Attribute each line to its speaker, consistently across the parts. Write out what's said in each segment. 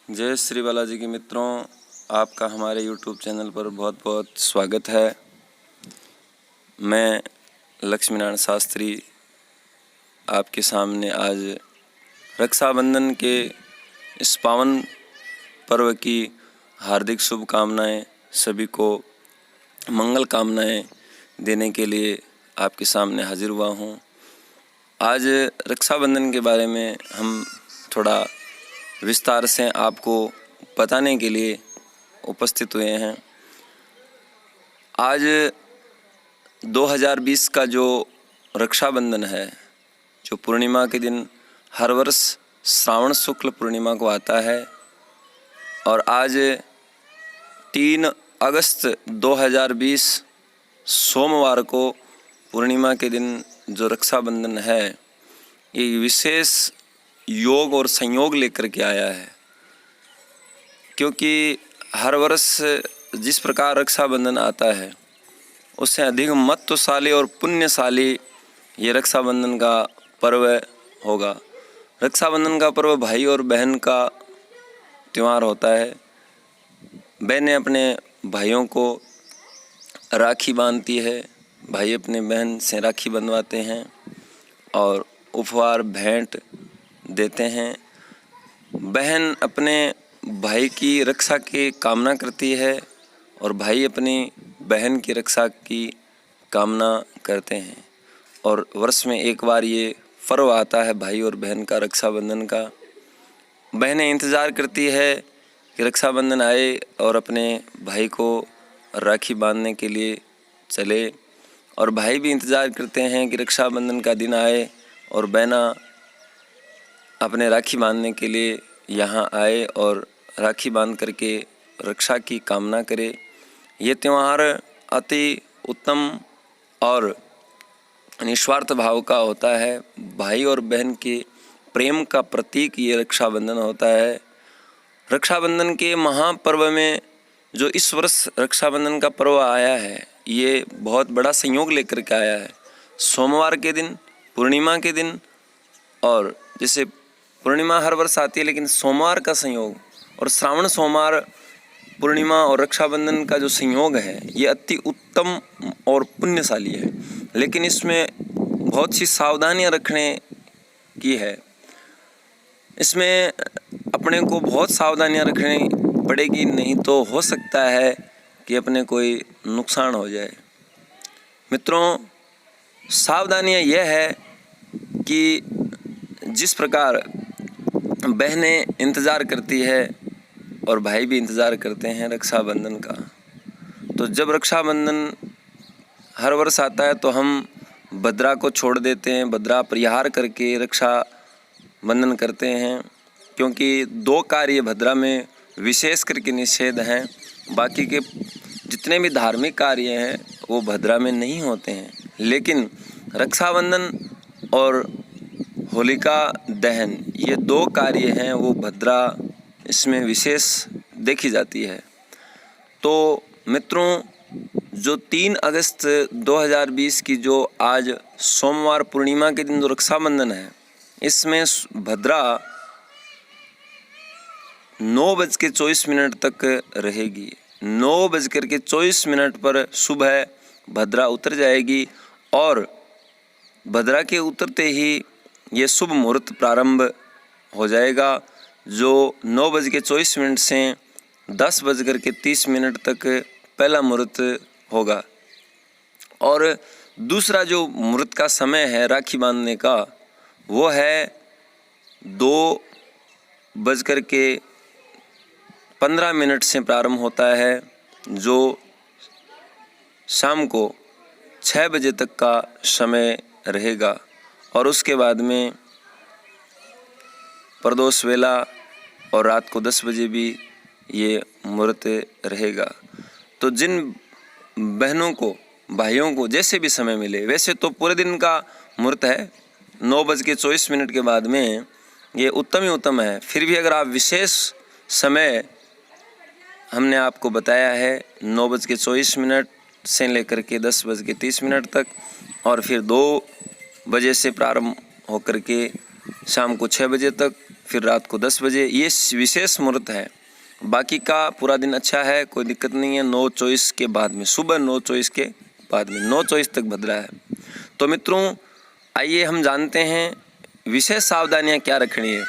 Speaker 1: जय श्री बालाजी के मित्रों, आपका हमारे YouTube चैनल पर बहुत बहुत स्वागत है। मैं लक्ष्मीनारायण शास्त्री आपके सामने आज रक्षाबंधन के इस पावन पर्व की हार्दिक शुभकामनाएं, सभी को मंगल कामनाएं देने के लिए आपके सामने हाजिर हुआ हूं। आज रक्षाबंधन के बारे में हम थोड़ा विस्तार से आपको बताने के लिए उपस्थित हुए हैं। आज 2020 का जो रक्षाबंधन है, जो पूर्णिमा के दिन हर वर्ष श्रावण शुक्ल पूर्णिमा को आता है, और आज 3 अगस्त 2020 सोमवार को पूर्णिमा के दिन जो रक्षाबंधन है, ये विशेष योग और संयोग लेकर के आया है। क्योंकि हर वर्ष जिस प्रकार रक्षाबंधन आता है, उससे अधिक महत्वशाली और पुण्यशाली ये रक्षाबंधन का पर्व होगा। रक्षाबंधन का पर्व भाई और बहन का त्यौहार होता है। बहनें अपने भाइयों को राखी बांधती है, भाई अपने बहन से राखी बंधवाते हैं और उपहार भेंट देते हैं। बहन अपने भाई की रक्षा की कामना करती है और भाई अपनी बहन की रक्षा की कामना करते हैं। और वर्ष में एक बार ये पर्व आता है भाई और बहन का, रक्षाबंधन का। बहनें इंतज़ार करती है कि रक्षाबंधन आए और अपने भाई को राखी बांधने के लिए चले, और भाई भी इंतज़ार करते हैं कि रक्षाबंधन का दिन आए और बहना अपने राखी बांधने के लिए यहाँ आए और राखी बांध करके रक्षा की कामना करे। ये त्यौहार अति उत्तम और निस्वार्थ भाव का होता है। भाई और बहन के प्रेम का प्रतीक ये रक्षाबंधन होता है। रक्षाबंधन के महापर्व में जो इस वर्ष रक्षाबंधन का पर्व आया है, ये बहुत बड़ा संयोग लेकर के आया है। सोमवार के दिन, पूर्णिमा के दिन, और जैसे पूर्णिमा हर वर्ष आती है, लेकिन सोमवार का संयोग और श्रावण सोमवार पूर्णिमा और रक्षाबंधन का जो संयोग है, ये अति उत्तम और पुण्यशाली है। लेकिन इसमें बहुत सी सावधानियां रखने की है। इसमें अपने को बहुत सावधानियां रखनी पड़ेगी, नहीं तो हो सकता है कि अपने कोई नुकसान हो जाए। मित्रों, सावधानियां यह है कि जिस प्रकार बहनें इंतज़ार करती है और भाई भी इंतज़ार करते हैं रक्षाबंधन का, तो जब रक्षाबंधन हर वर्ष आता है तो हम भद्रा को छोड़ देते हैं, भद्रा परिहार करके रक्षाबंधन करते हैं। क्योंकि 2 कार्य भद्रा में विशेष करके निषेध हैं। बाकी के जितने भी धार्मिक कार्य हैं वो भद्रा में नहीं होते हैं, लेकिन रक्षाबंधन और होलिका दहन, ये 2 कार्य हैं, वो भद्रा इसमें विशेष देखी जाती है। तो मित्रों, जो 3 अगस्त 2020 की जो आज सोमवार पूर्णिमा के दिन जो रक्षाबंधन है, इसमें भद्रा 9:24 तक रहेगी। 9:24 पर सुबह भद्रा उतर जाएगी और भद्रा के उतरते ही ये शुभ मुहूर्त प्रारंभ हो जाएगा, जो 9:24 से 10:30 तक पहला मुहूर्त होगा। और दूसरा जो मुहूर्त का समय है राखी बांधने का, वो है 2:15 से प्रारंभ होता है, जो शाम को 6 बजे तक का समय रहेगा। और उसके बाद में प्रदोष वेला और रात को 10 बजे भी ये मुहूर्त रहेगा। तो जिन बहनों को, भाइयों को जैसे भी समय मिले, वैसे तो पूरे दिन का मुहूर्त है, 9:24 के बाद में ये उत्तम ही उत्तम है। फिर भी अगर आप विशेष समय हमने आपको बताया है 9:24 से लेकर के 10:30 तक, और फिर 2 बजे से प्रारंभ होकर के शाम को 6 बजे तक, फिर रात को 10 बजे, ये विशेष मुहूर्त है। बाकी का पूरा दिन अच्छा है, कोई दिक्कत नहीं है। 9:24 के बाद में, सुबह 9:24 के बाद में 9:24 तक भद्रा है। तो मित्रों आइए हम जानते हैं विशेष सावधानियां क्या रखनी है।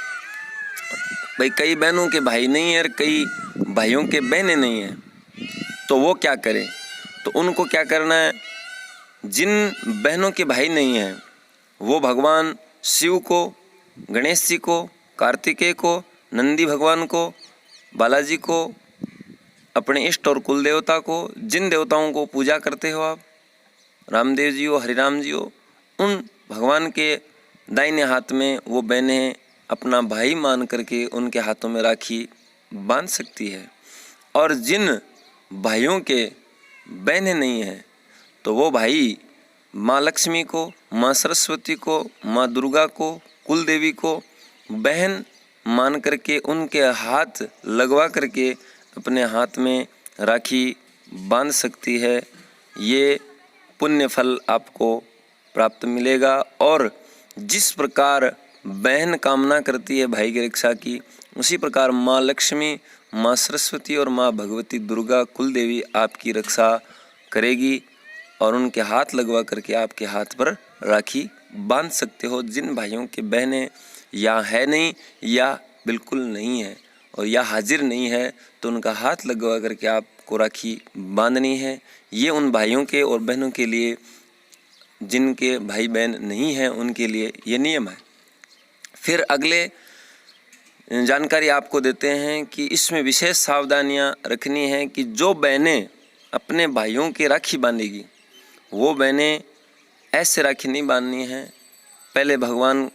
Speaker 1: भाई कई बहनों के भाई नहीं है और कई भाइयों के बहनें नहीं हैं, तो वो क्या करें? तो उनको क्या करना है, जिन बहनों के भाई नहीं हैं वो भगवान शिव को, गणेश जी को, कार्तिकेय को, नंदी भगवान को, बालाजी को, अपने इष्ट और कुल देवता को, जिन देवताओं को पूजा करते हो आप, रामदेव जी हो, हरिराम जी हो, उन भगवान के दाहिने हाथ में वो बहनें अपना भाई मान करके उनके हाथों में राखी बांध सकती है। और जिन भाइयों के बहनें नहीं हैं तो वो भाई माँ लक्ष्मी को, माँ सरस्वती को, माँ दुर्गा को, कुल देवी को बहन मान करके उनके हाथ लगवा करके अपने हाथ में राखी बांध सकती है। ये पुण्य फल आपको प्राप्त मिलेगा। और जिस प्रकार बहन कामना करती है भाई की रक्षा की, उसी प्रकार माँ लक्ष्मी, माँ सरस्वती और माँ भगवती दुर्गा कुल देवी आपकी रक्षा करेगी और उनके हाथ लगवा करके आपके हाथ पर राखी बांध सकते हो। जिन भाइयों के बहनें या है नहीं या बिल्कुल नहीं है और या हाजिर नहीं है तो उनका हाथ लगवा करके आपको राखी बांधनी है। ये उन भाइयों के और बहनों के लिए जिनके भाई बहन नहीं हैं उनके लिए ये नियम है। फिर अगले जानकारी आपको देते हैं कि इसमें विशेष सावधानियां रखनी है कि जो बहनें अपने भाइयों की राखी बांधेगी वो बहनें ऐसे राखी नहीं बांधनी है। पहले भगवान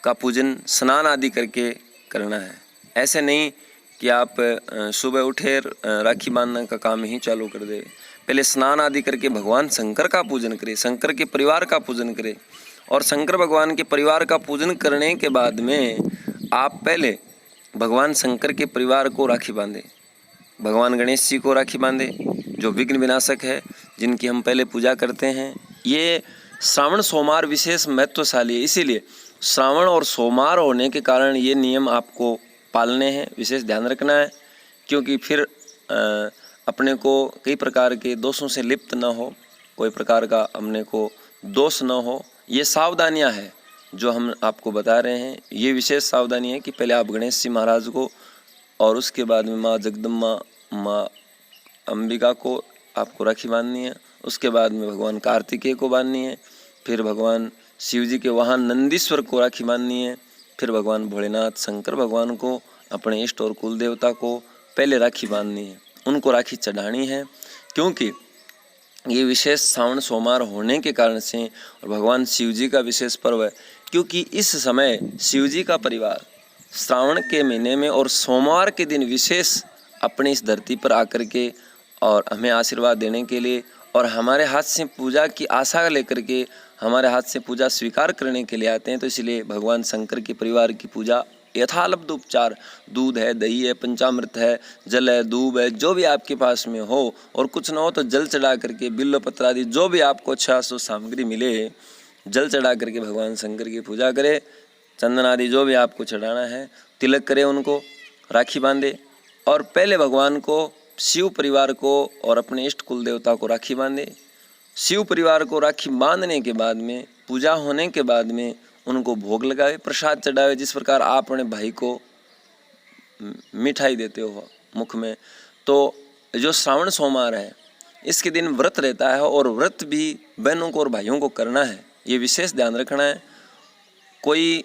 Speaker 1: का पूजन स्नान आदि करके करना है। ऐसे नहीं कि आप सुबह उठे राखी बांधने का काम ही चालू कर दे। पहले स्नान आदि करके भगवान शंकर का पूजन करें, शंकर के परिवार का पूजन करें और शंकर भगवान के परिवार का पूजन करने के बाद में आप पहले भगवान शंकर के परिवार को राखी बांधें। भगवान गणेश जी को राखी बांधे जो विघ्न विनाशक है, जिनकी हम पहले पूजा करते हैं। ये श्रावण सोमवार विशेष महत्वशाली है, इसीलिए श्रावण और सोमवार होने के कारण ये नियम आपको पालने हैं, विशेष ध्यान रखना है। क्योंकि फिर अपने को कई प्रकार के दोषों से लिप्त न हो, कोई प्रकार का अपने को दोष न हो। ये सावधानियां हैं जो हम आपको बता रहे हैं। ये विशेष सावधानी है कि पहले आप गणेश जी महाराज को और उसके बाद में माँ जगदम्बा, माँ अंबिका को आपको राखी बांधनी है। उसके बाद में भगवान कार्तिकेय को बांधनी है। फिर भगवान शिव जी के वाहन नंदीश्वर को राखी बांधनी है। फिर भगवान भोलेनाथ शंकर भगवान को, अपने इष्ट और कुल देवता को पहले राखी बांधनी है, उनको राखी चढ़ानी है। क्योंकि ये विशेष श्रावण सोमवार होने के कारण से और भगवान शिव जी का विशेष पर्व है। क्योंकि इस समय शिव जी का परिवार श्रावण के महीने में और सोमवार के दिन विशेष अपनी इस धरती पर आकर के और हमें आशीर्वाद देने के लिए और हमारे हाथ से पूजा की आशा लेकर के हमारे हाथ से पूजा स्वीकार करने के लिए आते हैं। तो इसलिए भगवान शंकर के परिवार की पूजा यथालब्ध उपचार, दूध है, दही है, पंचामृत है, जल है, दूब है, जो भी आपके पास में हो, और कुछ ना हो तो जल चढ़ा करके, बिल्व पत्र आदि जो भी आपको अच्छा सो सामग्री मिले, जल चढ़ा करके भगवान शंकर की पूजा करे। चंदन आदि जो भी आपको चढ़ाना है, तिलक करे, उनको राखी बांधे और पहले भगवान को, शिव परिवार को और अपने इष्ट कुल देवता को राखी बांधे। शिव परिवार को राखी बांधने के बाद में, पूजा होने के बाद में उनको भोग लगावे, प्रसाद चढ़ावे। जिस प्रकार आप अपने भाई को मिठाई देते हो मुख में, तो जो श्रावण सोमवार है इसके दिन व्रत रहता है और व्रत भी बहनों को और भाइयों को करना है। ये विशेष ध्यान रखना है। कोई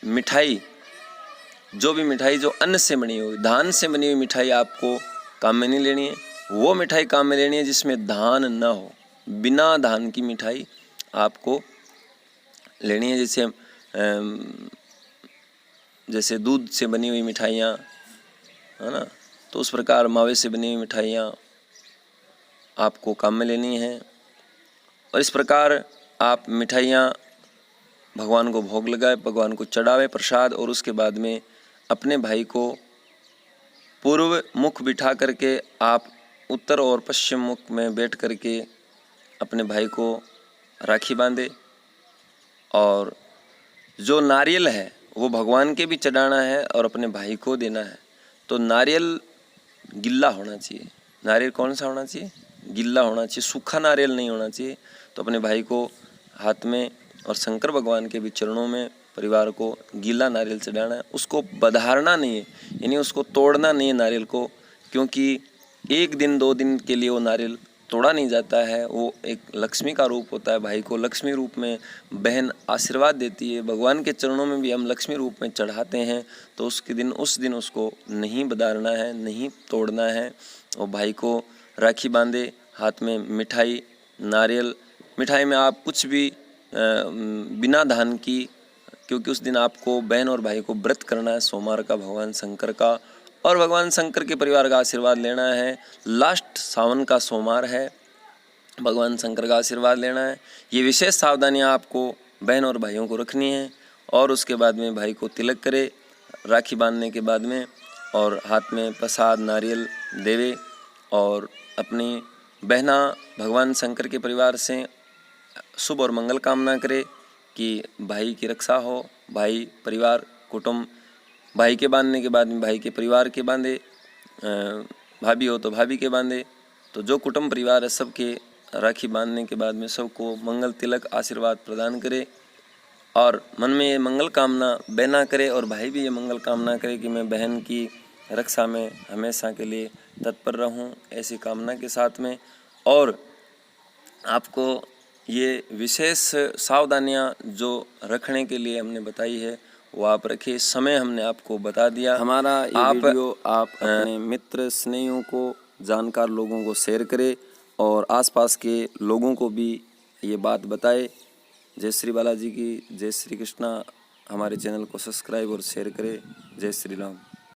Speaker 1: मिठाई, जो भी मिठाई जो अन्न से बनी हुई, धान से बनी हुई मिठाई आपको काम में नहीं लेनी है। वो मिठाई काम में लेनी है जिसमें धान न हो। बिना धान की मिठाई आपको लेनी है। जैसे दूध से बनी हुई मिठाइयाँ है ना, तो उस प्रकार मावे से बनी हुई मिठाइयाँ आपको काम में लेनी है। और इस प्रकार आप मिठाइयाँ भगवान को भोग लगाए, भगवान को चढ़ावे प्रसाद, और उसके बाद में अपने भाई को पूर्व मुख बिठा करके आप उत्तर और पश्चिम मुख में बैठ करके अपने भाई को राखी बांधे। और जो नारियल है वो भगवान के भी चढ़ाना है और अपने भाई को देना है। तो नारियल गिल्ला होना चाहिए। नारियल कौन सा होना चाहिए? गिल्ला होना चाहिए, सूखा नारियल नहीं होना चाहिए। तो अपने भाई को हाथ में और शंकर भगवान के भी चरणों में परिवार को गीला नारियल चढ़ाना है। उसको बधारना नहीं है, यानी उसको तोड़ना नहीं है नारियल को, क्योंकि एक दिन 2 दिन के लिए वो नारियल तोड़ा नहीं जाता है। वो एक लक्ष्मी का रूप होता है। भाई को लक्ष्मी रूप में बहन आशीर्वाद देती है। भगवान के चरणों में भी हम लक्ष्मी रूप में चढ़ाते हैं। तो उस दिन उसको नहीं बधारना है, नहीं तोड़ना है। और भाई को राखी बांधे, हाथ में मिठाई, नारियल, मिठाई में आप कुछ भी बिना धान की, क्योंकि उस दिन आपको बहन और भाई को व्रत करना है सोमवार का भगवान शंकर का, और भगवान शंकर के परिवार का आशीर्वाद लेना है। लास्ट सावन का सोमवार है, भगवान शंकर का आशीर्वाद लेना है। ये विशेष सावधानियां आपको बहन और भाइयों को रखनी है। और उसके बाद में भाई को तिलक करे राखी बांधने के बाद में, और हाथ में प्रसाद नारियल देवे, और अपनी बहना भगवान शंकर के परिवार से शुभ और मंगल कामना करे कि भाई की रक्षा हो। भाई परिवार कुटुंब, भाई के बांधने के बाद में भाई के परिवार के बांधे, भाभी हो तो भाभी के बांधे। तो जो कुटुंब परिवार है सबके राखी बांधने के बाद में सबको मंगल तिलक आशीर्वाद प्रदान करे, और मन में ये मंगल कामना बहना करे और भाई भी ये मंगल कामना करे कि मैं बहन की रक्षा में हमेशा के लिए तत्पर रहूं, ऐसी कामना के साथ में। और आपको ये विशेष सावधानियां जो रखने के लिए हमने बताई है वो आप रखिए। समय हमने आपको बता दिया। हमारा ये वीडियो आप अपने मित्र स्नेहियों को, जानकार लोगों को शेयर करें और आसपास के लोगों को भी ये बात बताएं। जय श्री बालाजी की, जय श्री कृष्णा। हमारे चैनल को सब्सक्राइब और शेयर करें। जय श्री राम।